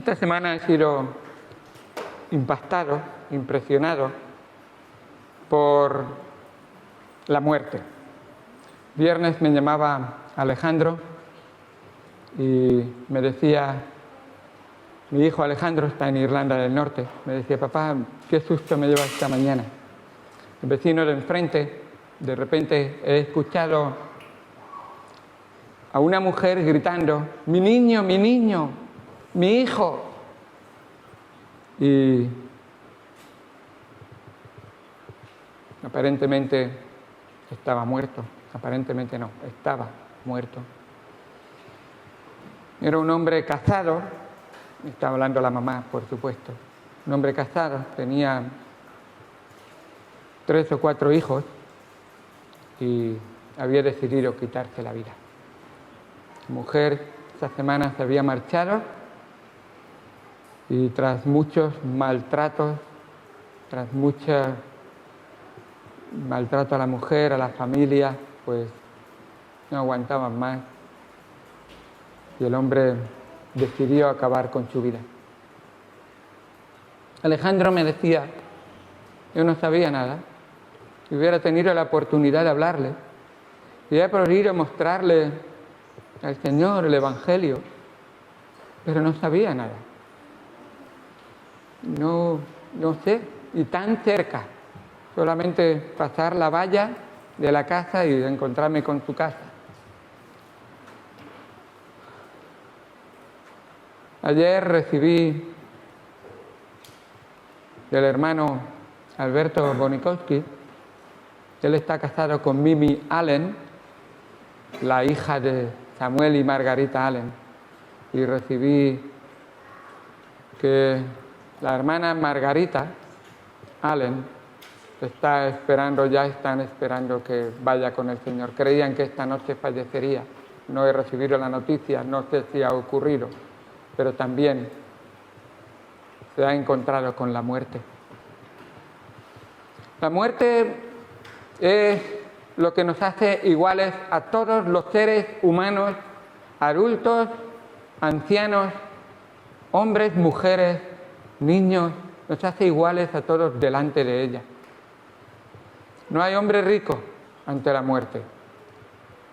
Esta semana he sido impactado, impresionado por la muerte. Viernes me llamaba Alejandro y me decía, mi hijo Alejandro está en Irlanda del Norte, me decía, papá, qué susto me lleva esta mañana. El vecino de enfrente, de repente he escuchado a una mujer gritando, mi niño, mi hijo. Y aparentemente estaba muerto, aparentemente no, estaba muerto. Era un hombre casado, estaba hablando la mamá, por supuesto, un hombre casado, tenía 3 o 4 hijos y había decidido quitarse la vida. Su mujer esa semana se había marchado y tras muchos maltratos, tras mucho maltrato a la mujer, a la familia, pues no aguantaban más y el hombre decidió acabar con su vida. Alejandro me decía, yo no sabía nada, si hubiera tenido la oportunidad de hablarle, hubiera podido mostrarle al Señor el Evangelio, pero no sabía nada. No sé, y tan cerca, solamente pasar la valla de la casa y encontrarme con su casa. Ayer recibí del hermano Alberto Bonikowski, él está casado con Mimi Allen, la hija de Samuel y Margarita Allen, y recibí que la hermana Margarita Allen están esperando que vaya con el Señor. Creían que esta noche fallecería. No he recibido la noticia, no sé si ha ocurrido, pero también se ha encontrado con la muerte. La muerte es lo que nos hace iguales a todos los seres humanos, adultos, ancianos, hombres, mujeres, niños, nos hace iguales a todos delante de ella. No hay hombre rico ante la muerte,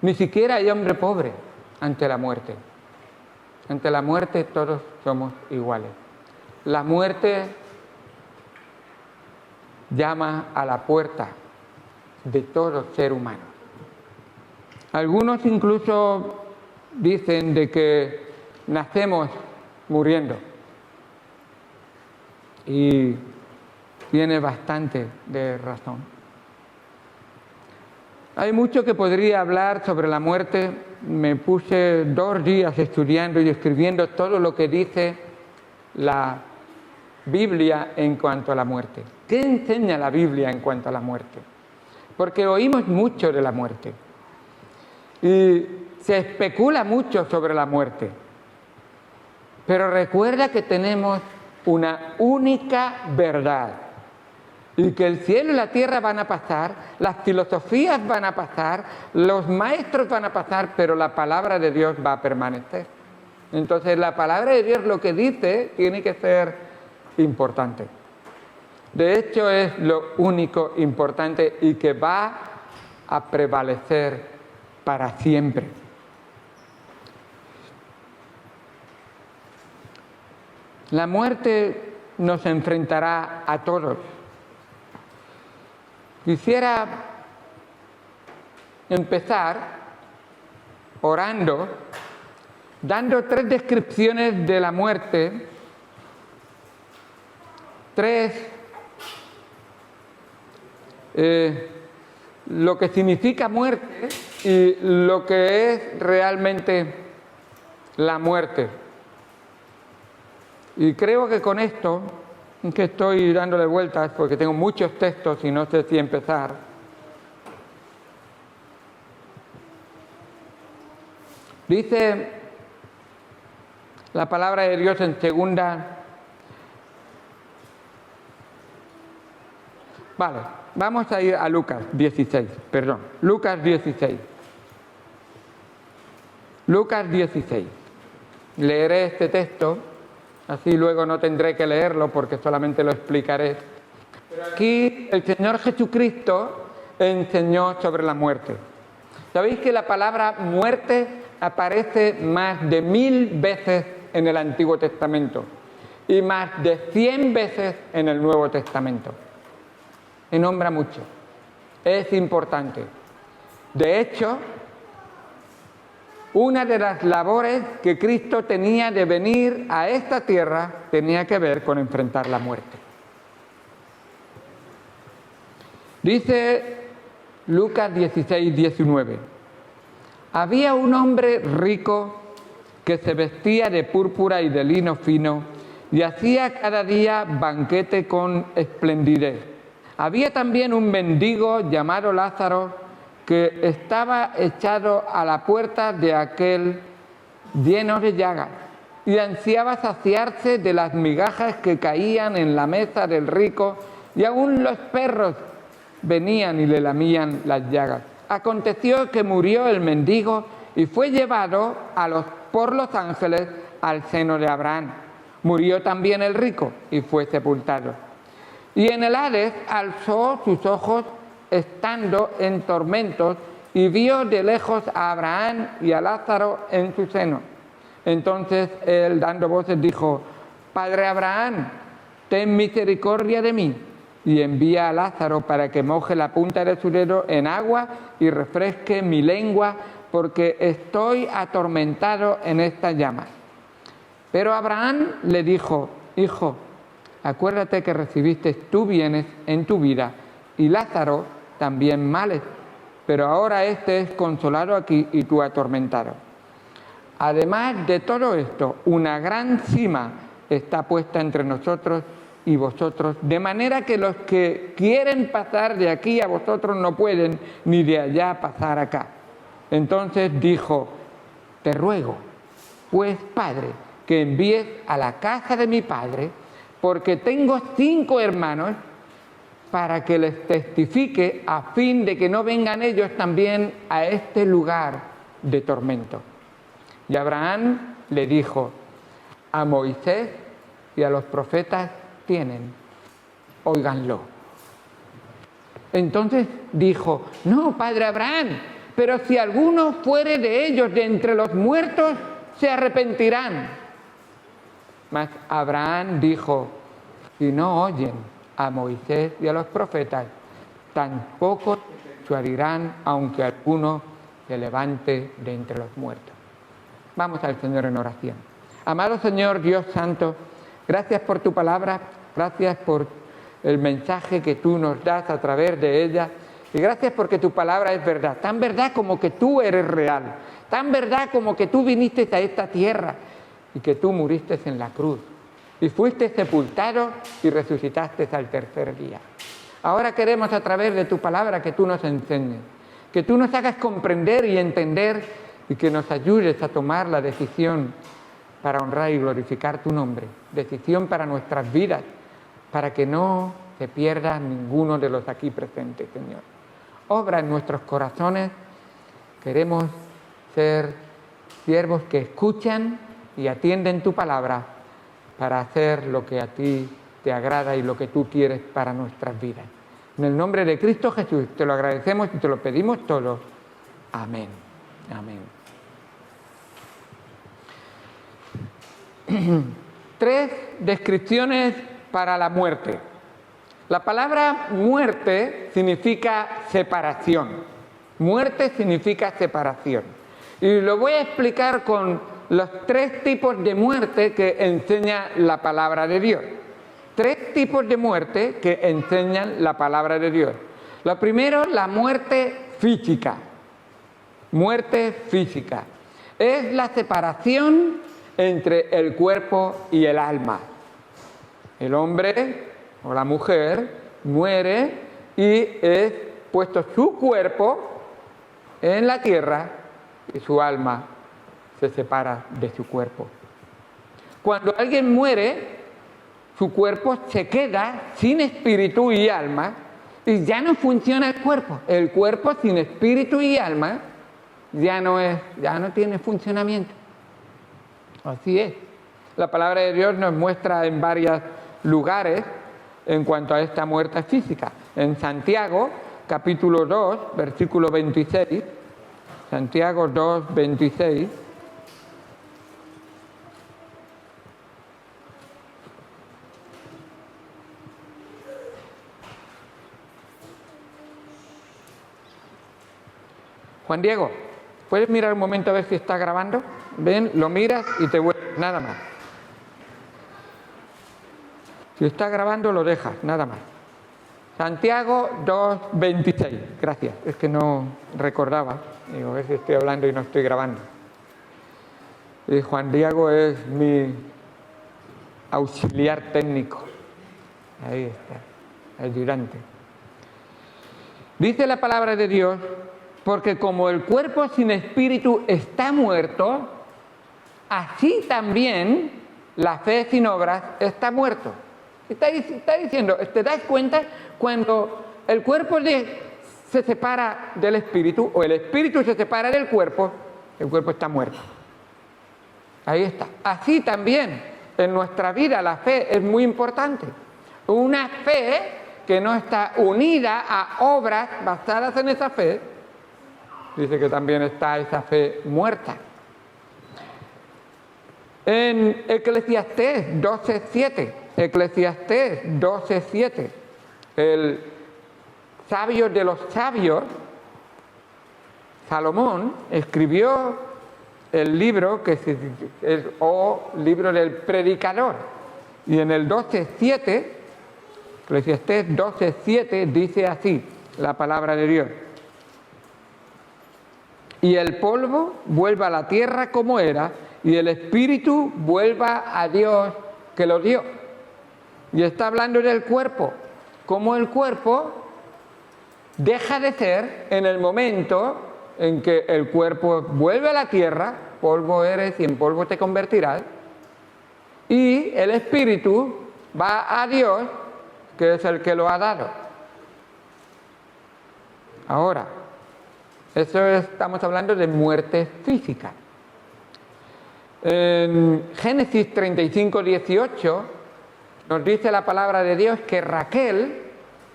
ni siquiera hay hombre pobre ante la muerte. Ante la muerte todos somos iguales. La muerte llama a la puerta de todo ser humano. Algunos incluso dicen de que nacemos muriendo. Y tiene bastante de razón. Hay mucho que podría hablar sobre la muerte. Me puse 2 días estudiando y escribiendo todo lo que dice la Biblia en cuanto a la muerte. ¿Qué enseña la Biblia en cuanto a la muerte? Porque oímos mucho de la muerte y se especula mucho sobre la muerte. Pero recuerda que tenemos una única verdad y que el cielo y la tierra van a pasar, las filosofías van a pasar, los maestros van a pasar, pero la palabra de Dios va a permanecer. Entonces la palabra de Dios lo que dice tiene que ser importante. De hecho es lo único importante y que va a prevalecer para siempre. La muerte nos enfrentará a todos. Quisiera empezar orando, dando 3 descripciones de la muerte, 3 lo que significa muerte y lo que es realmente la muerte. Y creo que con esto, que estoy dándole vueltas porque tengo muchos textos y no sé si empezar. Dice la palabra de Dios en vamos a ir a Lucas 16, Lucas 16. Lucas 16. Leeré este texto Así luego no tendré que leerlo porque solamente lo explicaré. Pero aquí el Señor Jesucristo enseñó sobre la muerte. ¿Sabéis que la palabra muerte aparece más de 1000 veces en el Antiguo Testamento y más de 100 veces en el Nuevo Testamento? Se nombra mucho. Es importante. De hecho, una de las labores que Cristo tenía de venir a esta tierra tenía que ver con enfrentar la muerte. Dice Lucas 16, 19. Había un hombre rico que se vestía de púrpura y de lino fino y hacía cada día banquete con esplendidez. Había también un mendigo llamado Lázaro que estaba echado a la puerta de aquel lleno de llagas y ansiaba saciarse de las migajas que caían en la mesa del rico, y aún los perros venían y le lamían las llagas. Aconteció que murió el mendigo y fue llevado por los ángeles al seno de Abraham. Murió también el rico y fue sepultado. Y en el Hades alzó sus ojos estando en tormentos y vio de lejos a Abraham y a Lázaro en su seno. Entonces él, dando voces, dijo: Padre Abraham, ten misericordia de mí y envía a Lázaro para que moje la punta de su dedo en agua y refresque mi lengua, porque estoy atormentado en estas llamas. Pero Abraham le dijo: Hijo, acuérdate que recibiste tú bienes en tu vida y Lázaro también males, pero ahora este es consolado aquí y tú atormentado. Además de todo esto, una gran sima está puesta entre nosotros y vosotros, de manera que los que quieren pasar de aquí a vosotros no pueden, ni de allá pasar acá. Entonces dijo: Te ruego, pues, Padre, que envíes a la casa de mi padre, porque tengo 5 hermanos, para que les testifique, a fin de que no vengan ellos también a este lugar de tormento. Y Abraham le dijo: A Moisés y a los profetas tienen, óiganlo. Entonces dijo: No, padre Abraham, pero si alguno fuere de ellos de entre los muertos, se arrepentirán. Mas Abraham dijo: Si no oyen a Moisés y a los profetas, tampoco se persuadirán, aunque alguno se levante de entre los muertos. Vamos al Señor en oración. Amado Señor Dios Santo, gracias por tu palabra, gracias por el mensaje que tú nos das a través de ella, y gracias porque tu palabra es verdad, tan verdad como que tú eres real, tan verdad como que tú viniste a esta tierra y que tú muriste en la cruz y fuiste sepultado y resucitaste al tercer día. Ahora queremos, a través de tu palabra, que tú nos enseñes, que tú nos hagas comprender y entender, y que nos ayudes a tomar la decisión para honrar y glorificar tu nombre, decisión para nuestras vidas, para que no se pierda ninguno de los aquí presentes, Señor. Obra en nuestros corazones. Queremos ser siervos que escuchan y atienden tu palabra para hacer lo que a ti te agrada y lo que tú quieres para nuestras vidas. En el nombre de Cristo Jesús te lo agradecemos y te lo pedimos todo. Amén. Amén. 3 descripciones para la muerte. La palabra muerte significa separación. Muerte significa separación. Y lo voy a explicar con los 3 tipos de muerte que enseña la palabra de Dios. 3 tipos de muerte que enseñan la palabra de Dios. Lo primero, la muerte física. Muerte física. Es la separación entre el cuerpo y el alma. El hombre o la mujer muere y es puesto su cuerpo en la tierra y su alma se separa de su cuerpo. Cuando alguien muere, su cuerpo se queda sin espíritu y alma y ya no funciona el cuerpo. El cuerpo sin espíritu y alma ya no tiene funcionamiento. Así es. La palabra de Dios nos muestra en varios lugares en cuanto a esta muerte física. En Santiago, capítulo 2, versículo 26, Santiago 2, 26, Juan Diego, ¿puedes mirar un momento a ver si está grabando? Ven, lo miras y te vuelves, nada más. Si está grabando, lo dejas, nada más. Santiago 2:26. Gracias, es que no recordaba. Digo, a ver si estoy hablando y no estoy grabando. Y Juan Diego es mi auxiliar técnico. Ahí está, ayudante. Dice la palabra de Dios, porque como el cuerpo sin espíritu está muerto, así también la fe sin obras está muerto. Está diciendo, ¿te das cuenta? Cuando el cuerpo se separa del espíritu, o el espíritu se separa del cuerpo, el cuerpo está muerto. Ahí está. Así también, en nuestra vida la fe es muy importante. Una fe que no está unida a obras basadas en esa fe, dice que también está esa fe muerta. En Eclesiastés 12:7, Eclesiastés 12:7, el sabio de los sabios, Salomón, escribió el libro o libro del predicador. Y en el 12:7, Eclesiastés 12:7 dice así la palabra de Dios: y el polvo vuelva a la tierra como era, y el espíritu vuelva a Dios que lo dio. Y está hablando del cuerpo, como el cuerpo deja de ser en el momento en que el cuerpo vuelve a la tierra, polvo eres y en polvo te convertirás, y el espíritu va a Dios, que es el que lo ha dado. Ahora, estamos hablando de muerte física. En Génesis 35:18 nos dice la palabra de Dios que Raquel,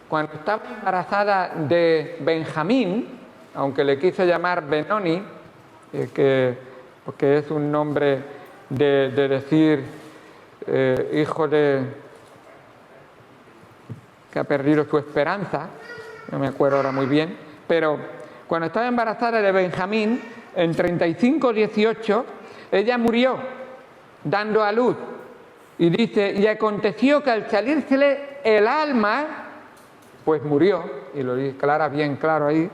cuando estaba embarazada de Benjamín, aunque le quiso llamar Benoni, porque es un nombre de decir hijo de que ha perdido su esperanza, no me acuerdo ahora muy bien, pero cuando estaba embarazada de Benjamín, en 35:18, ella murió dando a luz. Y dice, y aconteció que al salírsele el alma, pues murió, y lo declara bien claro ahí,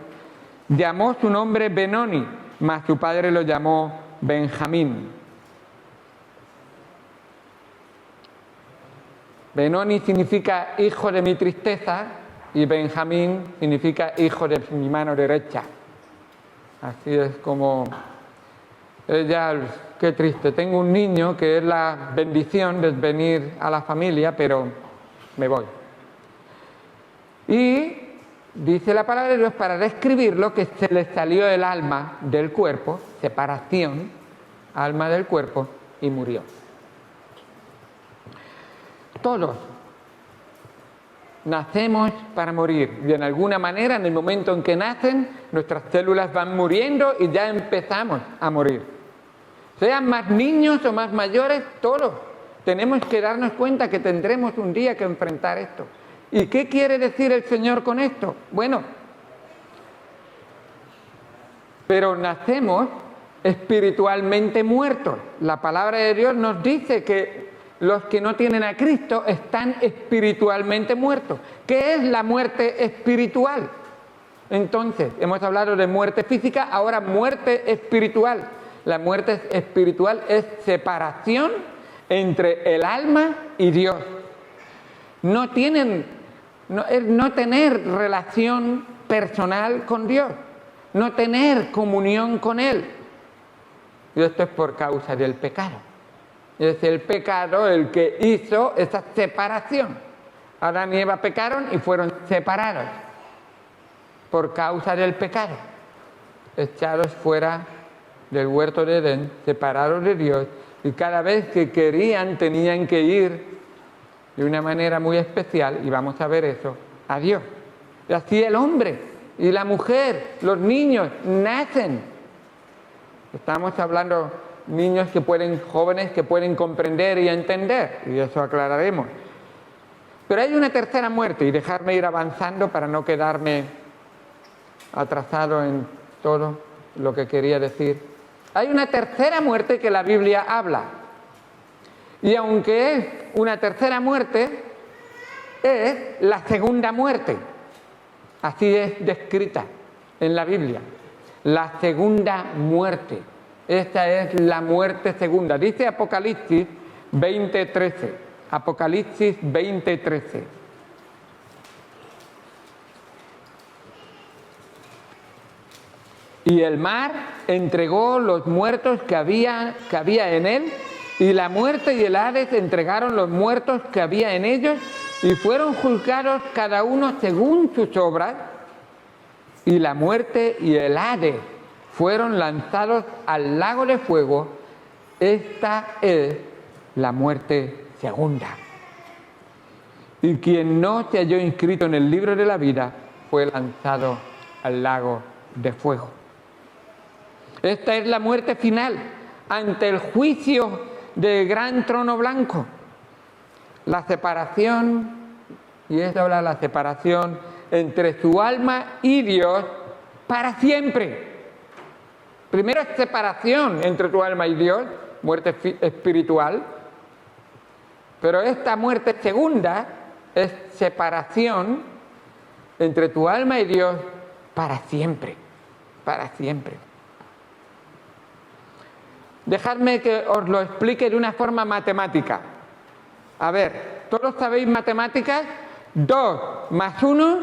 llamó su nombre Benoni, mas su padre lo llamó Benjamín. Benoni significa hijo de mi tristeza, y Benjamín significa hijo de mi mano derecha. Así es como ella, qué triste, tengo un niño que es la bendición de venir a la familia, pero me voy. Y dice la palabra de Dios para describirlo que se le salió el alma del cuerpo, separación, alma del cuerpo, y murió. Todos nacemos para morir, y en alguna manera en el momento en que nacen nuestras células van muriendo y ya empezamos a morir. Sean más niños o más mayores, todos tenemos que darnos cuenta que tendremos un día que enfrentar esto. ¿Y qué quiere decir el Señor con esto? Bueno, pero nacemos espiritualmente muertos. La palabra de Dios nos dice que los que no tienen a Cristo están espiritualmente muertos. ¿Qué es la muerte espiritual? Entonces, hemos hablado de muerte física, ahora muerte espiritual. La muerte espiritual es separación entre el alma y Dios. No tener relación personal con Dios, no tener comunión con Él. Y esto es por causa del pecado. Es el pecado el que hizo esa separación. Adán y Eva pecaron y fueron separados por causa del pecado, echados fuera del huerto de Edén, separados de Dios, y cada vez que querían tenían que ir de una manera muy especial, y vamos a ver eso, a Dios. Y así el hombre y la mujer, los niños, nacen. Estamos hablando niños jóvenes que pueden comprender y entender, y eso aclararemos. Pero hay una tercera muerte, y dejarme ir avanzando para no quedarme atrasado en todo lo que quería decir. Hay una tercera muerte que la Biblia habla. Y aunque es una tercera muerte, es la segunda muerte. Así es descrita en la Biblia. La segunda muerte. Esta es la muerte segunda. Dice Apocalipsis 20:13. Apocalipsis 20:13. Y el mar entregó los muertos que había en él, y la muerte y el Hades entregaron los muertos que había en ellos, y fueron juzgados cada uno según sus obras, y la muerte y el Hades fueron lanzados al lago de fuego. Esta es la muerte segunda. Y quien no se halló inscrito en el libro de la vida fue lanzado al lago de fuego. Esta es la muerte final ante el juicio del gran trono blanco. La separación, y es ahora la separación entre su alma y Dios para siempre. Primero es separación entre tu alma y Dios, muerte espiritual, pero esta muerte segunda es separación entre tu alma y Dios para siempre, para siempre. Dejadme que os lo explique de una forma matemática. A ver, ¿todos sabéis matemáticas? 2 más 1,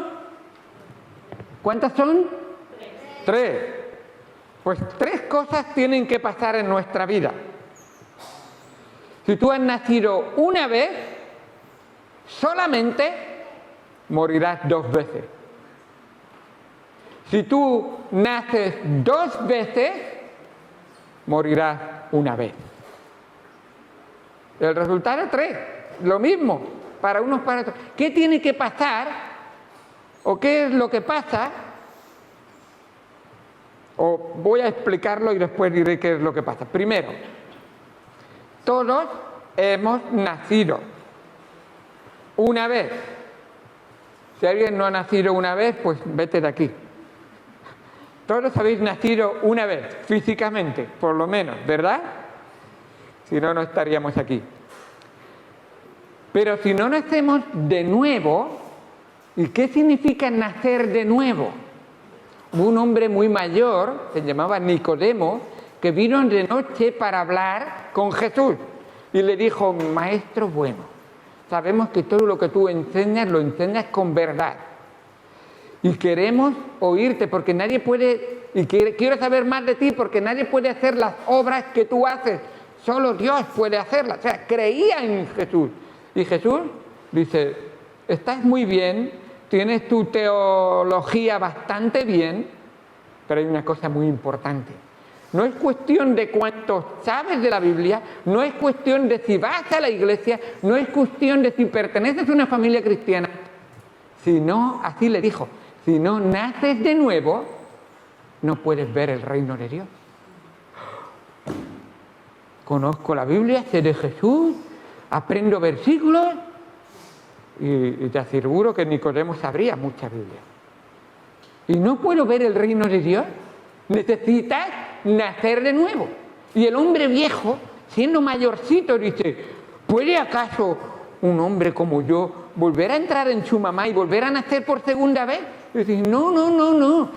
¿cuántas son? 3. Pues 3 cosas tienen que pasar en nuestra vida. Si tú has nacido una vez, solamente morirás 2 veces. Si tú naces 2 veces, morirás 1 vez. El resultado es 3, lo mismo para unos, para otros. ¿Qué tiene que pasar? ¿O qué es lo que pasa? O voy a explicarlo y después diré qué es lo que pasa. Primero, todos hemos nacido una vez. Si alguien no ha nacido una vez, pues vete de aquí. Todos habéis nacido una vez, físicamente, por lo menos, ¿verdad? Si no, no estaríamos aquí. Pero si no nacemos de nuevo, ¿y qué significa nacer de nuevo? Hubo un hombre muy mayor, se llamaba Nicodemo, que vino de noche para hablar con Jesús. Y le dijo: maestro bueno, sabemos que todo lo que tú enseñas, lo enseñas con verdad. Y queremos oírte porque nadie puede, y quiero saber más de ti porque nadie puede hacer las obras que tú haces. Solo Dios puede hacerlas. O sea, creía en Jesús. Y Jesús dice: estás muy bien, tienes tu teología bastante bien, pero hay una cosa muy importante. No es cuestión de cuánto sabes de la Biblia, no es cuestión de si vas a la iglesia, no es cuestión de si perteneces a una familia cristiana, sino, así le dijo, si no naces de nuevo, no puedes ver el reino de Dios. Conozco la Biblia, sé de Jesús, aprendo versículos y te aseguro que Nicodemo sabría mucha Biblia. Y no puedo ver el reino de Dios. Necesitas nacer de nuevo. Y el hombre viejo, siendo mayorcito, dice: ¿puede acaso un hombre como yo volver a entrar en su mamá y volver a nacer por segunda vez? Y dice: no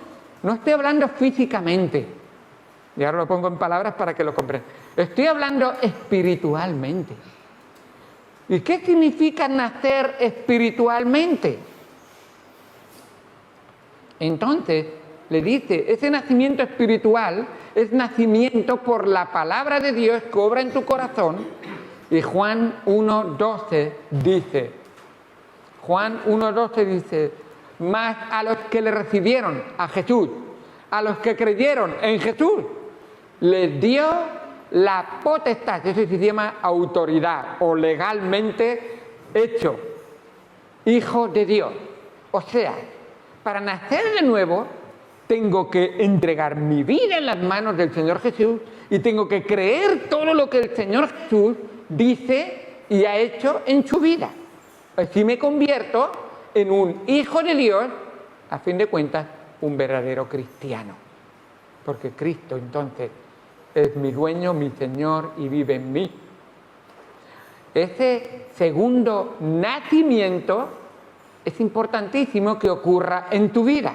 estoy hablando físicamente. Y ahora lo pongo en palabras para que lo comprendan. Estoy hablando espiritualmente. ¿Y qué significa nacer espiritualmente? Entonces, le dice, ese nacimiento espiritual es nacimiento por la palabra de Dios que obra en tu corazón. Y Juan 1:12 dice, mas a los que le recibieron, a Jesús, a los que creyeron en Jesús, les dio la potestad, eso se llama autoridad o legalmente hecho hijo de Dios. O sea, para nacer de nuevo tengo que entregar mi vida en las manos del Señor Jesús y tengo que creer todo lo que el Señor Jesús dice y ha hecho en su vida. Así me convierto en un hijo de Dios, a fin de cuentas, un verdadero cristiano. Porque Cristo entonces es mi dueño, mi Señor y vive en mí. Ese segundo nacimiento es importantísimo que ocurra en tu vida.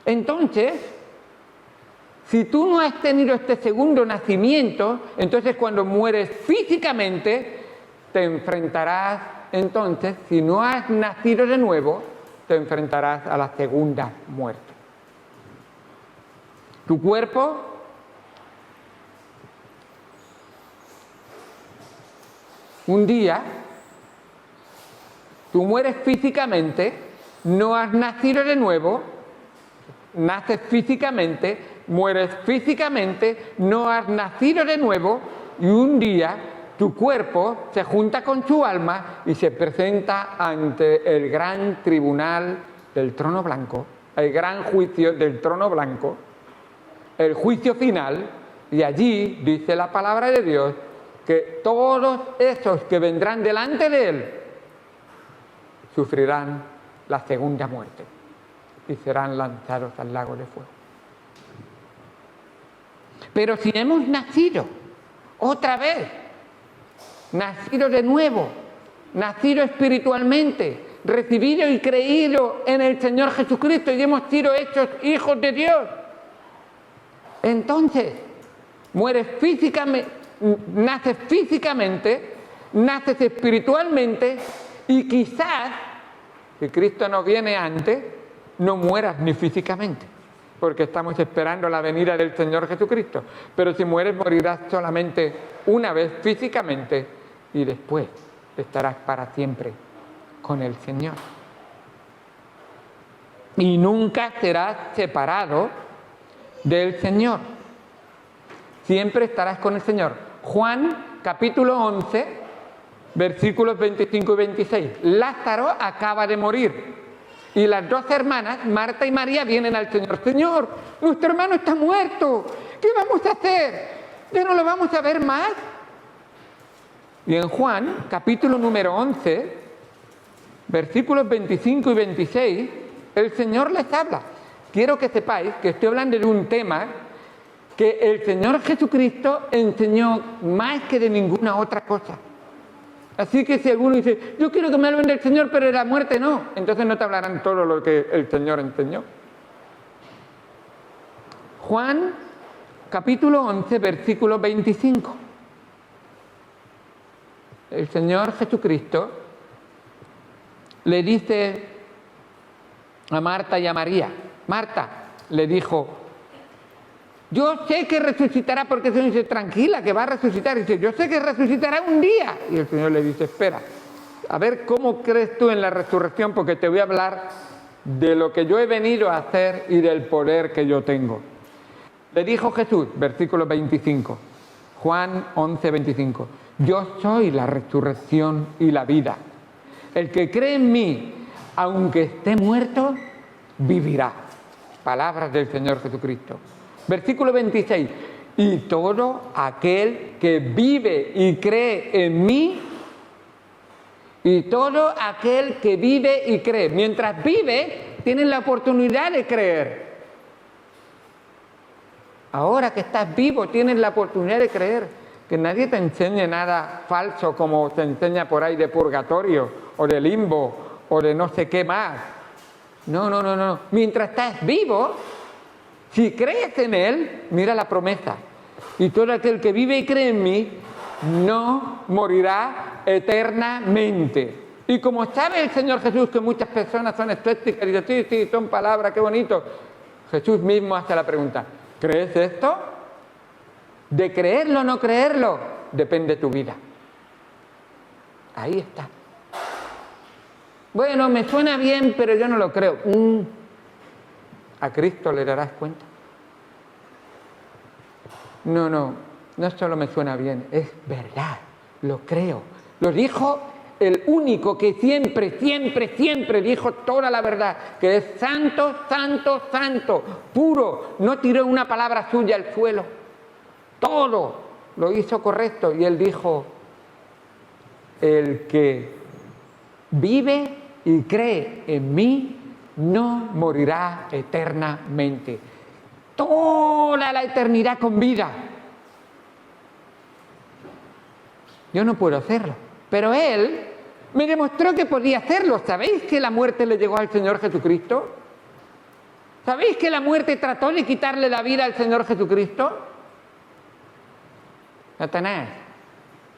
Entonces, si tú no has tenido este segundo nacimiento, entonces cuando mueres físicamente, te enfrentarás, entonces, si no has nacido de nuevo, te enfrentarás a la segunda muerte. Tu cuerpo un día, tú mueres físicamente, no has nacido de nuevo, naces físicamente, mueres físicamente, no has nacido de nuevo y un día tu cuerpo se junta con tu alma y se presenta ante el gran tribunal del trono blanco, el gran juicio del trono blanco, el juicio final, y allí dice la palabra de Dios que todos esos que vendrán delante de Él sufrirán la segunda muerte y serán lanzados al lago de fuego. Pero si hemos nacido otra vez, nacido de nuevo, nacido espiritualmente, recibido y creído en el Señor Jesucristo y hemos sido hechos hijos de Dios, entonces mueres físicamente, naces físicamente, naces espiritualmente y quizás, si Cristo no viene antes, no mueras ni físicamente, porque estamos esperando la venida del Señor Jesucristo. Pero si mueres, morirás solamente una vez físicamente y después estarás para siempre con el Señor. Y nunca serás separado del Señor. Siempre estarás con el Señor. Juan, capítulo 11, versículos 25 y 26. Lázaro acaba de morir. Y las dos hermanas, Marta y María, vienen al Señor. Señor, nuestro hermano está muerto. ¿Qué vamos a hacer? ¿Ya no lo vamos a ver más? Y en Juan, capítulo número 11, versículos 25 y 26, el Señor les habla. Quiero que sepáis que estoy hablando de un tema que el Señor Jesucristo enseñó más que de ninguna otra cosa. Así que si alguno dice, yo quiero que me hablen del Señor, pero de la muerte no, entonces no te hablarán todo lo que el Señor enseñó. Juan, capítulo 11, versículo 25. El Señor Jesucristo le dice a Marta y a María. Marta le dijo, yo sé que resucitará, porque el Señor dice, tranquila, que va a resucitar. Y dice, yo sé que resucitará un día. Y el Señor le dice, espera, a ver cómo crees tú en la resurrección, porque te voy a hablar de lo que yo he venido a hacer y del poder que yo tengo. Le dijo Jesús, versículo 25, Juan 11, 25, yo soy la resurrección y la vida. El que cree en mí, aunque esté muerto, vivirá. Palabras del Señor Jesucristo. Versículo 26, y todo aquel que vive y cree en mí, y todo aquel que vive y cree. Mientras vive, tienes la oportunidad de creer. Ahora que estás vivo, tienes la oportunidad de creer. Que nadie te enseñe nada falso como se enseña por ahí de purgatorio, o de limbo, o de no sé qué más. No. Mientras estás vivo, si crees en Él, mira la promesa. Y todo aquel que vive y cree en mí, no morirá eternamente. Y como sabe el Señor Jesús que muchas personas son escépticas y dicen, sí, son palabras, qué bonito, Jesús mismo hace la pregunta, ¿crees esto? De creerlo o no creerlo, depende tu vida. Ahí está. Bueno, me suena bien, pero yo no lo creo. A Cristo le darás cuenta. no solo me suena bien, es verdad, lo creo. Lo dijo el único que siempre, siempre, siempre dijo toda la verdad, que es santo, santo, santo, puro, no tiró una palabra suya al suelo, todo lo hizo correcto. Y él dijo, el que vive y cree en mí no morirá eternamente. Toda la eternidad con vida. Yo no puedo hacerlo, pero él me demostró que podía hacerlo. ¿Sabéis que la muerte le llegó al Señor Jesucristo? ¿Sabéis que la muerte trató de quitarle la vida al Señor Jesucristo? Satanás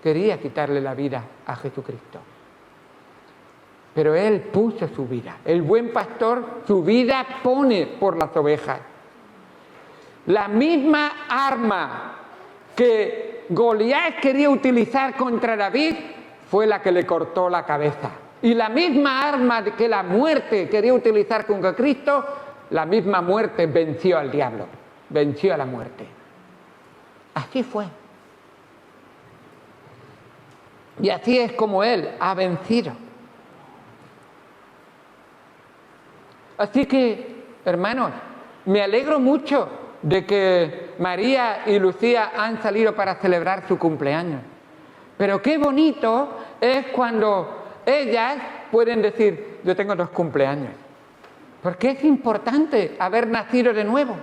quería quitarle la vida a Jesucristo, pero él puso su vida. El buen pastor su vida pone por las ovejas. La misma arma que Goliat quería utilizar contra David fue la que le cortó la cabeza. Y la misma arma que la muerte quería utilizar contra Cristo, la misma muerte venció al diablo, venció a la muerte. Así fue. Y así es como Él ha vencido. Así que, hermanos, me alegro mucho de que María y Lucía han salido para celebrar su cumpleaños. Pero qué bonito es cuando ellas pueden decir, yo tengo 2 cumpleaños. Porque es importante haber nacido de nuevo.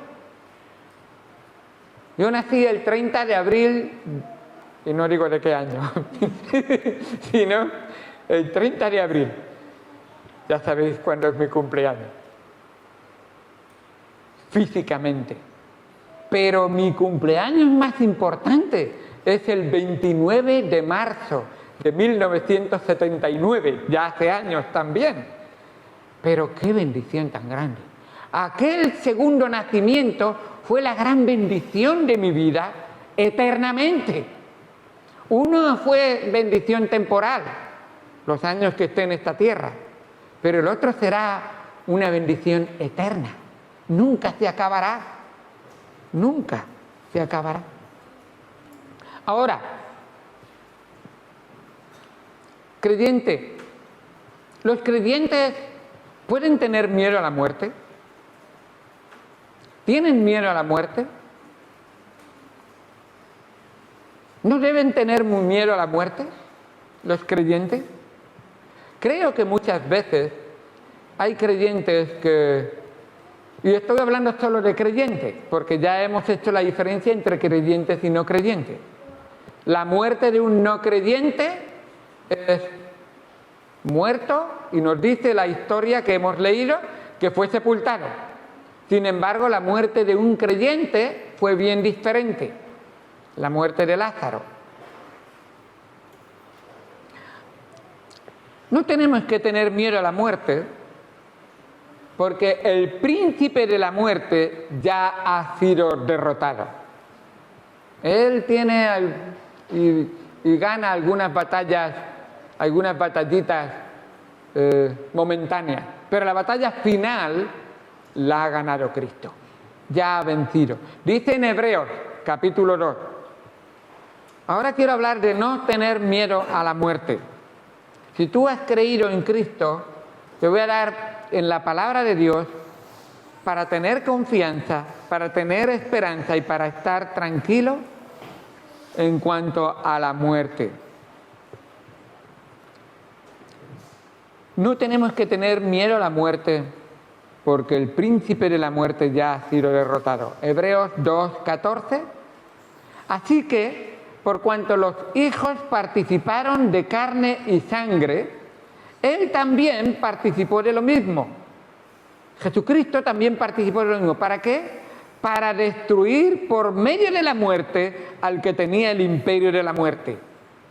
Yo nací el 30 de abril, y no digo de qué año, sino el 30 de abril. Ya sabéis cuándo es mi cumpleaños. Físicamente. Pero mi cumpleaños más importante es el 29 de marzo de 1979, ya hace años también. Pero qué bendición tan grande. Aquel segundo nacimiento fue la gran bendición de mi vida eternamente. Uno fue bendición temporal, los años que esté en esta tierra, pero el otro será una bendición eterna. Nunca se acabará. Nunca se acabará. Ahora, creyente, ¿los creyentes pueden tener miedo a la muerte? ¿Tienen miedo a la muerte? ¿No deben tener miedo a la muerte los creyentes? Creo que muchas veces hay creyentes que... Y estoy hablando solo de creyentes, porque ya hemos hecho la diferencia entre creyentes y no creyentes. La muerte de un no creyente es muerto, y nos dice la historia que hemos leído, que fue sepultado. Sin embargo, la muerte de un creyente fue bien diferente. La muerte de Lázaro. No tenemos que tener miedo a la muerte, porque el príncipe de la muerte ya ha sido derrotado. Él tiene y gana algunas batallas, algunas batallitas momentáneas, pero la batalla final la ha ganado Cristo. Ya ha vencido. Dice en Hebreos, capítulo 2. Ahora quiero hablar de no tener miedo a la muerte. Si tú has creído en Cristo, te voy a dar en la palabra de Dios para tener confianza, para tener esperanza y para estar tranquilo en cuanto a la muerte. No tenemos que tener miedo a la muerte porque el príncipe de la muerte ya ha sido derrotado. Hebreos 2:14. Así que, por cuanto los hijos participaron de carne y sangre, Él también participó de lo mismo. Jesucristo también participó de lo mismo. ¿Para qué? Para destruir por medio de la muerte al que tenía el imperio de la muerte.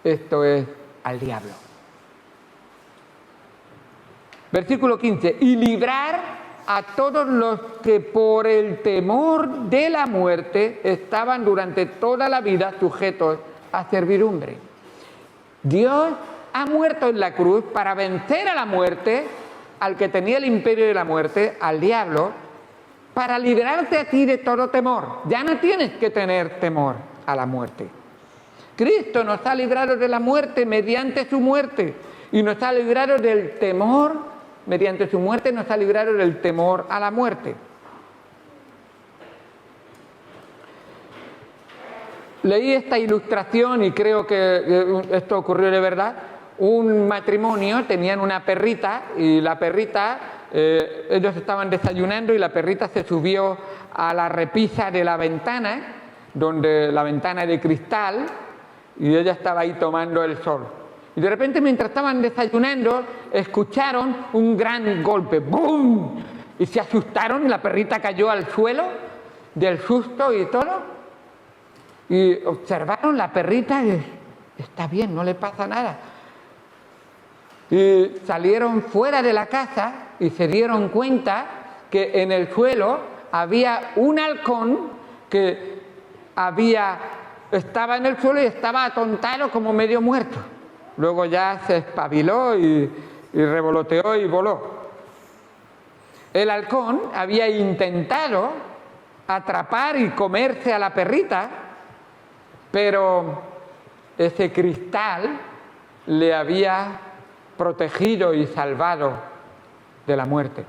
Esto es, al diablo. Versículo 15. Y librar a todos los que por el temor de la muerte estaban durante toda la vida sujetos a servidumbre. Dios ha muerto en la cruz para vencer a la muerte, al que tenía el imperio de la muerte, al diablo, para librarte a ti de todo temor. Ya no tienes que tener temor a la muerte. Cristo nos ha librado de la muerte mediante su muerte y nos ha librado del temor, mediante su muerte nos ha librado del temor a la muerte. Leí esta ilustración y creo que esto ocurrió de verdad. Un matrimonio, tenían una perrita y la perrita, ellos estaban desayunando y la perrita se subió a la repisa de la ventana, donde la ventana es de cristal, y ella estaba ahí tomando el sol. Y de repente, mientras estaban desayunando, escucharon un gran golpe, ¡bum! Y se asustaron y la perrita cayó al suelo del susto y todo. Y observaron la perrita y está bien, no le pasa nada. Y salieron fuera de la casa y se dieron cuenta que en el suelo había un halcón que estaba en el suelo y estaba atontado como medio muerto. Luego ya se espabiló y revoloteó y voló. El halcón había intentado atrapar y comerse a la perrita, pero ese cristal le había protegido y salvado de la muerte.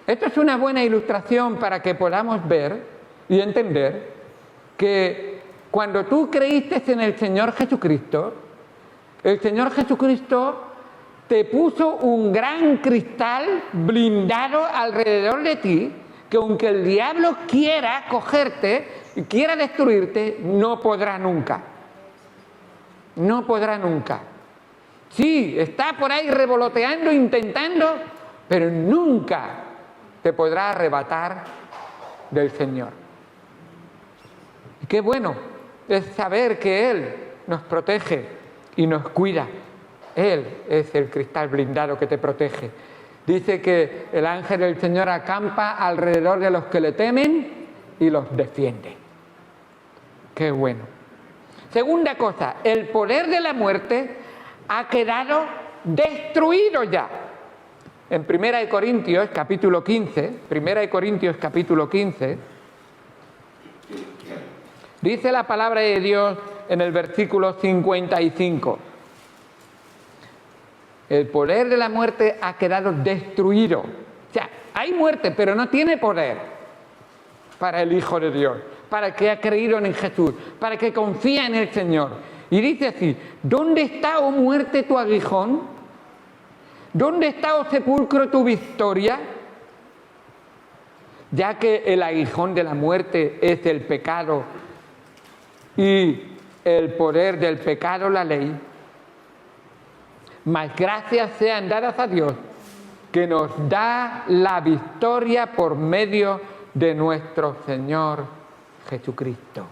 Esto es una buena ilustración para que podamos ver y entender que cuando tú creíste en el Señor Jesucristo te puso un gran cristal blindado alrededor de ti, que aunque el diablo quiera cogerte y quiera destruirte, no podrá nunca. No podrá nunca. Sí, está por ahí revoloteando, intentando, pero nunca te podrá arrebatar del Señor. Y qué bueno es saber que Él nos protege y nos cuida. Él es el cristal blindado que te protege. Dice que el ángel del Señor acampa alrededor de los que le temen y los defiende. Qué bueno. Segunda cosa, el poder de la muerte ha quedado destruido ya. En 1 Corintios capítulo 15, dice la palabra de Dios en el versículo 55. El poder de la muerte ha quedado destruido. O sea, hay muerte, pero no tiene poder para el Hijo de Dios, para el que ha creído en Jesús, para el que confía en el Señor. Y dice así: ¿dónde está, oh muerte, tu aguijón? ¿Dónde está, oh sepulcro, tu victoria? Ya que el aguijón de la muerte es el pecado y el poder del pecado la ley, mas gracias sean dadas a Dios, que nos da la victoria por medio de nuestro Señor Jesucristo.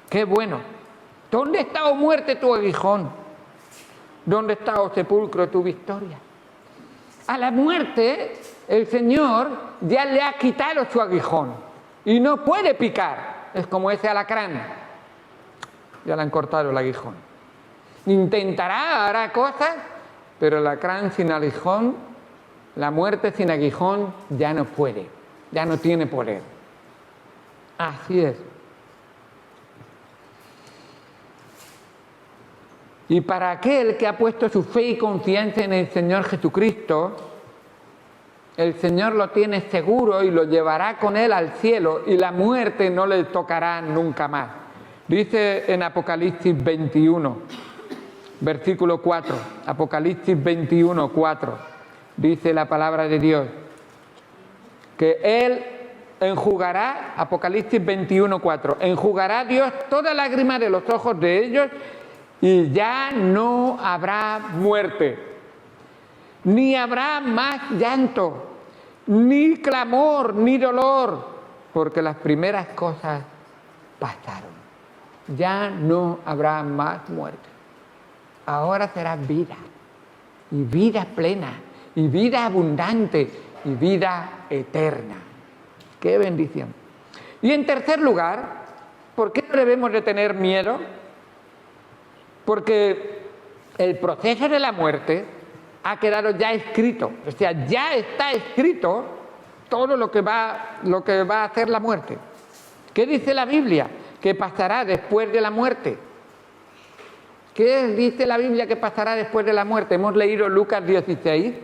¡Qué bueno! ¿Dónde está, oh muerte, tu aguijón? ¿Dónde está, oh sepulcro, tu victoria? A la muerte el Señor ya le ha quitado su aguijón y no puede picar. Es como ese alacrán. Ya le han cortado el aguijón. Intentará, hará cosas, pero el alacrán sin aguijón, la muerte sin aguijón, ya no puede, ya no tiene poder. Así es. Y para aquel que ha puesto su fe y confianza en el Señor Jesucristo, el Señor lo tiene seguro y lo llevará con él al cielo, y la muerte no le tocará nunca más. Dice en Apocalipsis 21, versículo 4, Apocalipsis 21, 4, dice la palabra de Dios, que Él enjugará, Apocalipsis 21, 4, enjugará Dios toda lágrima de los ojos de ellos, y ya no habrá muerte, ni habrá más llanto, ni clamor, ni dolor, porque las primeras cosas pasaron. Ya no habrá más muerte. Ahora será vida, y vida plena, y vida abundante, y vida eterna. ¡Qué bendición! Y en tercer lugar, ¿por qué no debemos de tener miedo? Porque el proceso de la muerte ha quedado ya escrito. O sea, ya está escrito todo lo que va a hacer la muerte. ¿Qué dice la Biblia? ¿Qué pasará después de la muerte? ¿Qué dice la Biblia que pasará después de la muerte? Hemos leído Lucas 16,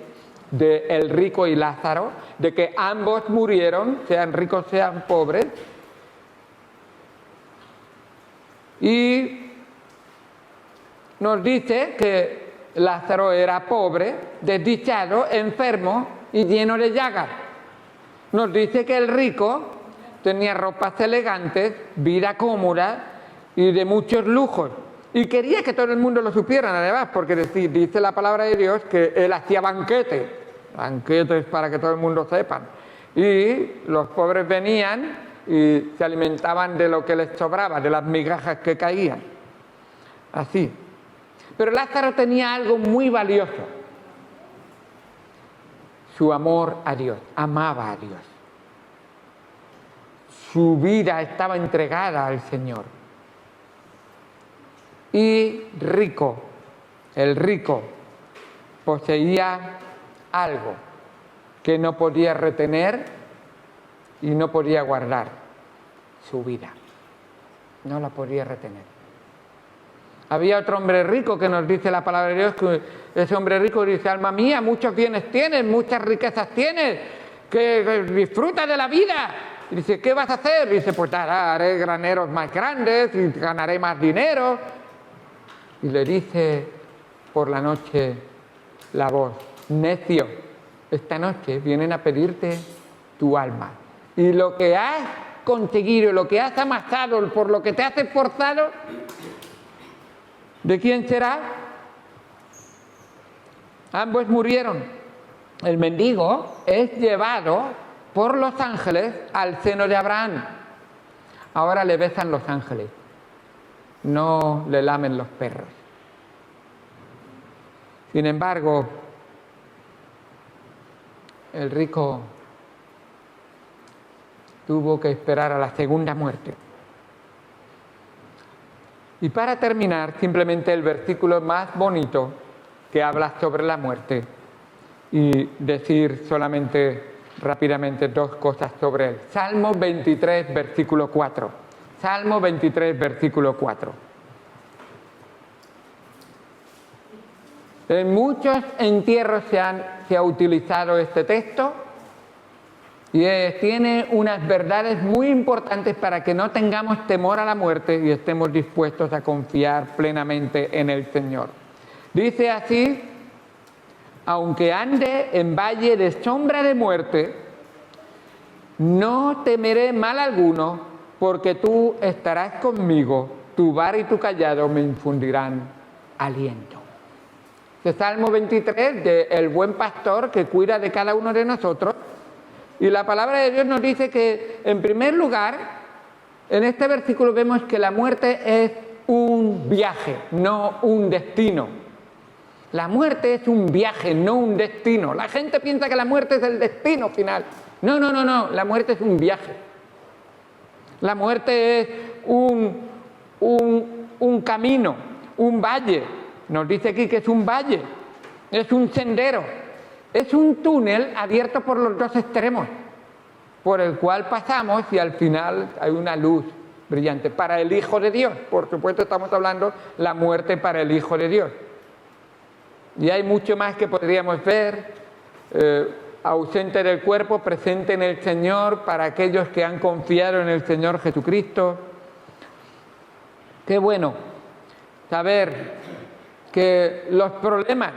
de el rico y Lázaro, de que ambos murieron, sean ricos, sean pobres. Y nos dice que Lázaro era pobre, desdichado, enfermo y lleno de llagas. Nos dice que el rico tenía ropas elegantes, vida cómoda y de muchos lujos. Y quería que todo el mundo lo supieran, además, porque dice la palabra de Dios que él hacía banquetes para que todo el mundo sepa. Y los pobres venían y se alimentaban de lo que les sobraba, de las migajas que caían. Así. Pero Lázaro tenía algo muy valioso: su amor a Dios, amaba a Dios. Su vida estaba entregada al Señor. Y el rico, poseía algo que no podía retener y no podía guardar: su vida. No la podía retener. Había otro hombre rico que nos dice la palabra de Dios, que ese hombre rico dice: alma mía, muchos bienes tienes, muchas riquezas tienes, que disfruta de la vida. Y dice: ¿qué vas a hacer? Y dice: pues haré graneros más grandes y ganaré más dinero. Y le dice por la noche la voz: necio, esta noche vienen a pedirte tu alma. Y lo que has conseguido, lo que has amasado, por lo que te has esforzado, ¿de quién será? Ambos murieron. El mendigo es llevado por los ángeles al seno de Abraham. Ahora le besan los ángeles, no le lamen los perros. Sin embargo, el rico tuvo que esperar a la segunda muerte. Y para terminar, simplemente el versículo más bonito que habla sobre la muerte, y decir solamente rápidamente dos cosas sobre él. Salmo 23, versículo 4. Salmo 23, versículo 4. En muchos entierros se ha utilizado este texto y tiene unas verdades muy importantes para que no tengamos temor a la muerte y estemos dispuestos a confiar plenamente en el Señor. Dice así: aunque ande en valle de sombra de muerte, no temeré mal alguno, porque tú estarás conmigo, tu vara y tu cayado me infundirán aliento. Este Salmo 23 de el buen pastor que cuida de cada uno de nosotros. Y la palabra de Dios nos dice que, en primer lugar, en este versículo vemos que la muerte es un viaje, no un destino. La muerte es un viaje, no un destino. La gente piensa que la muerte es el destino final. No, la muerte es un viaje. La muerte es un camino, un valle. Nos dice aquí que es un valle, es un sendero, es un túnel abierto por los dos extremos, por el cual pasamos y al final hay una luz brillante para el Hijo de Dios. Por supuesto, estamos hablando la muerte para el Hijo de Dios. Y hay mucho más que podríamos ver, ausente del cuerpo, presente en el Señor, para aquellos que han confiado en el Señor Jesucristo. Qué bueno saber que los problemas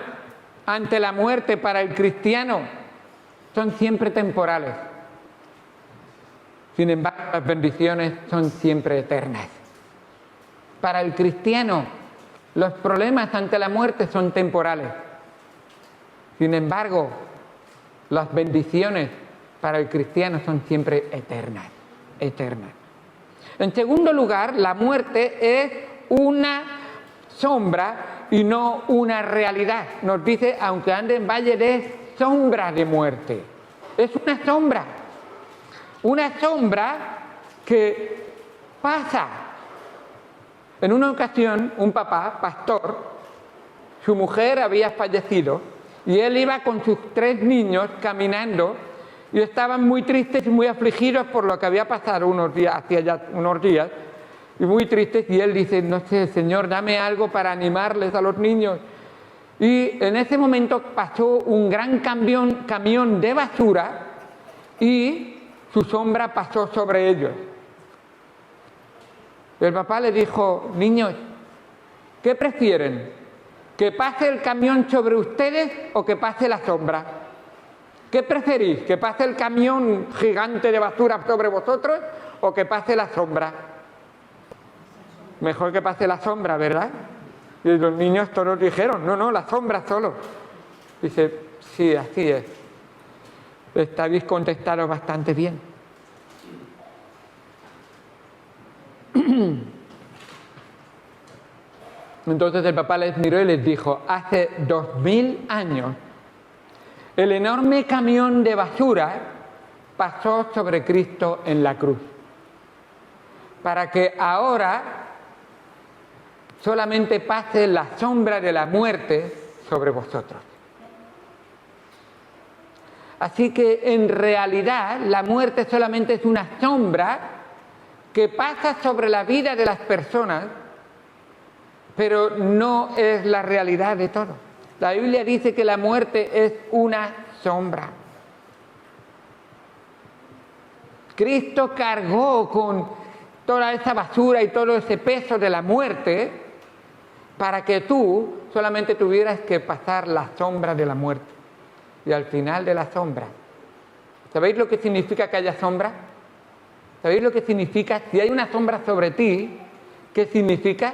ante la muerte para el cristiano son siempre temporales. Sin embargo, las bendiciones son siempre eternas. Para el cristiano, los problemas ante la muerte son temporales. Sin embargo, las bendiciones para el cristiano son siempre eternas, eternas. En segundo lugar, la muerte es una sombra y no una realidad. Nos dice: aunque ande en valle de sombra de muerte. Es una sombra que pasa. En una ocasión, un papá, pastor, su mujer había fallecido y él iba con sus 3 niños caminando y estaban muy tristes y muy afligidos por lo que había pasado hacía ya unos días, y muy tristes, y él dice, no sé, Señor, dame algo para animarles a los niños. Y en ese momento pasó un gran camión de basura y su sombra pasó sobre ellos. El papá le dijo, niños, ¿qué prefieren? ¿Que pase el camión sobre ustedes o que pase la sombra? ¿Qué preferís? ¿Que pase el camión gigante de basura sobre vosotros o que pase la sombra? Mejor que pase la sombra, ¿verdad? Y los niños todos dijeron, no, la sombra solo. Dice, sí, así es. Habéis contestado bastante bien. Entonces el papá les miró y les dijo, hace 2000 años el enorme camión de basura pasó sobre Cristo en la cruz, para que ahora solamente pase la sombra de la muerte sobre vosotros. Así que en realidad la muerte solamente es una sombra que pasa sobre la vida de las personas, pero no es la realidad de todo. La Biblia dice que la muerte es una sombra. Cristo cargó con toda esa basura y todo ese peso de la muerte para que tú solamente tuvieras que pasar la sombra de la muerte. Y al final de la sombra, ¿sabéis lo que significa que haya sombra? ¿Sabéis lo que significa? Si hay una sombra sobre ti, ¿qué significa?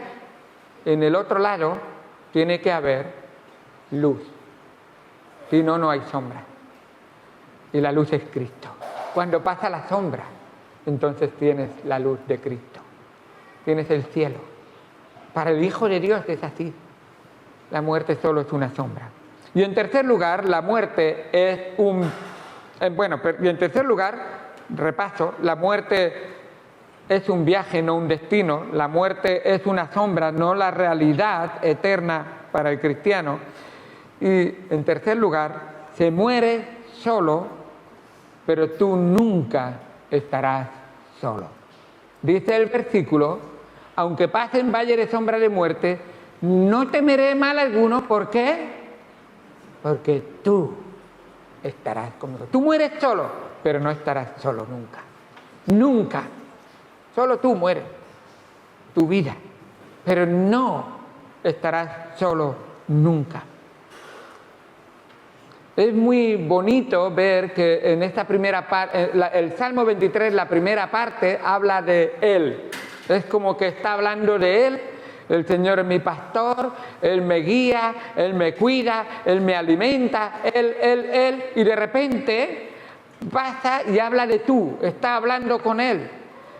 En el otro lado tiene que haber luz. Si no, no hay sombra. Y la luz es Cristo. Cuando pasa la sombra, entonces tienes la luz de Cristo. Tienes el cielo. Para el Hijo de Dios es así. La muerte solo es una sombra. Y en tercer lugar, la muerte es y en tercer lugar, repaso, la muerte es un viaje, no un destino. La muerte es una sombra, no la realidad eterna para el cristiano. Y en tercer lugar, se muere solo, pero tú nunca estarás solo. Dice el versículo, aunque pase en valle de sombra de muerte, no temeré mal alguno. ¿Por qué? Porque tú estarás conmigo. Tú mueres solo, pero no estarás solo nunca. Nunca. Solo tú mueres. Tu vida. Pero no estarás solo nunca. Es muy bonito ver que en esta primera parte, el Salmo 23, la primera parte, habla de Él. Es como que está hablando de Él. El Señor es mi pastor, Él me guía, Él me cuida, Él me alimenta, Él. Y de repente pasa y habla de tú, está hablando con Él.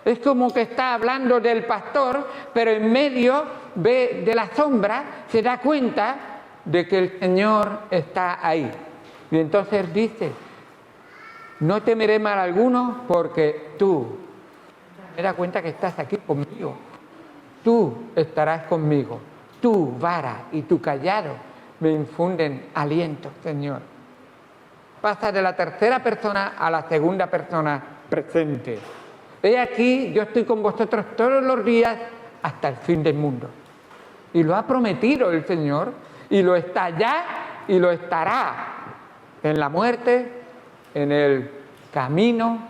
Es como que está hablando del pastor, pero en medio de la sombra se da cuenta de que el Señor está ahí. Y entonces dice, no temeré mal alguno porque tú, me da cuenta que estás aquí conmigo. Tú estarás conmigo, tu vara y tu cayado me infunden aliento, Señor. Pasa de la tercera persona a la segunda persona presente. He aquí, yo estoy con vosotros todos los días hasta el fin del mundo. Y lo ha prometido el Señor, y lo está ya y lo estará en la muerte, en el camino,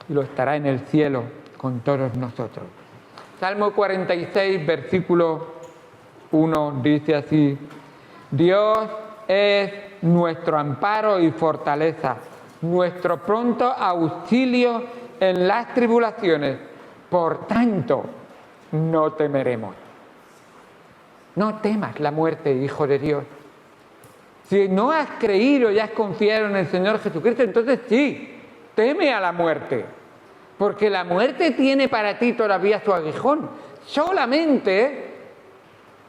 y lo estará en el cielo con todos nosotros. Salmo 46, versículo 1 dice así, Dios es nuestro amparo y fortaleza, nuestro pronto auxilio en las tribulaciones, por tanto no temeremos. No temas la muerte, Hijo de Dios. Si no has creído y has confiado en el Señor Jesucristo, entonces sí, teme a la muerte. Porque la muerte tiene para ti todavía su aguijón. Solamente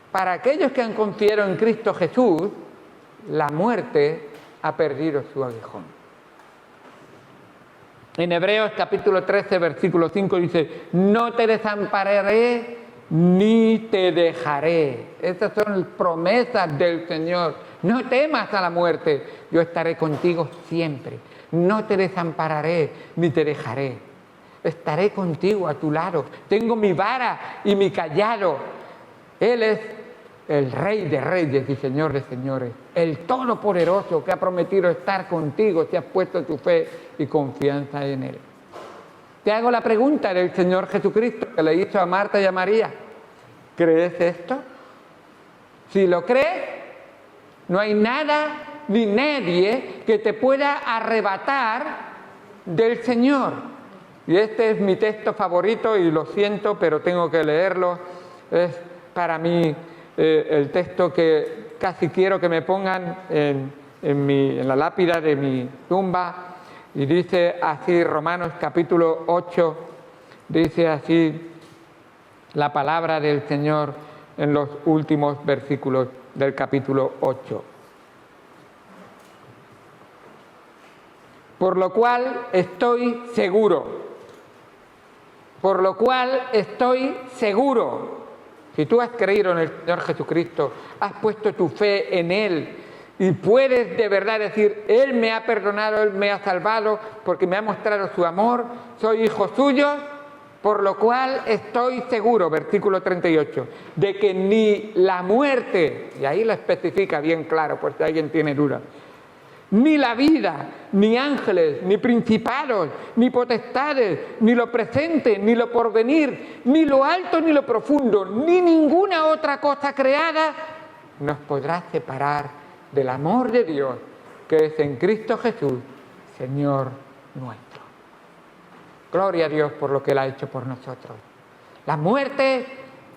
para aquellos que han confiado en Cristo Jesús, la muerte ha perdido su aguijón. En Hebreos capítulo 13, versículo 5 dice, no te desampararé ni te dejaré. Estas son promesas del Señor. No temas a la muerte, yo estaré contigo siempre. No te desampararé ni te dejaré. Estaré contigo a tu lado. Tengo mi vara y mi cayado. Él es el Rey de Reyes y Señor de Señores, el Todopoderoso que ha prometido estar contigo si has puesto tu fe y confianza en Él. Te hago la pregunta del Señor Jesucristo que le hizo a Marta y a María. ¿Crees esto? Si lo crees, no hay nada ni nadie que te pueda arrebatar del Señor. Y este es mi texto favorito y lo siento, pero tengo que leerlo. Es para mí el texto que casi quiero que me pongan en la lápida de mi tumba. Y dice así, Romanos capítulo 8, dice así la palabra del Señor en los últimos versículos del capítulo 8. Por lo cual estoy seguro. Por lo cual estoy seguro. Si tú has creído en el Señor Jesucristo, has puesto tu fe en Él y puedes de verdad decir, Él me ha perdonado, Él me ha salvado porque me ha mostrado su amor, soy hijo suyo, por lo cual estoy seguro, versículo 38, de que ni la muerte, y ahí lo especifica bien claro por si alguien tiene duda, ni la vida, ni ángeles, ni principados, ni potestades, ni lo presente, ni lo porvenir, ni lo alto, ni lo profundo, ni ninguna otra cosa creada nos podrá separar del amor de Dios que es en Cristo Jesús, Señor nuestro. Gloria a Dios por lo que Él ha hecho por nosotros. La muerte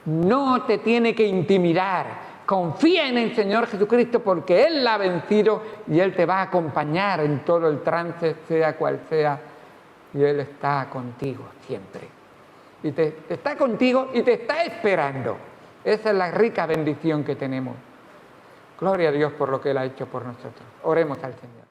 no te tiene que intimidar. Confía en el Señor Jesucristo porque Él la ha vencido y Él te va a acompañar en todo el trance, sea cual sea, y Él está contigo siempre. Y te está contigo y te está esperando. Esa es la rica bendición que tenemos. Gloria a Dios por lo que Él ha hecho por nosotros. Oremos al Señor.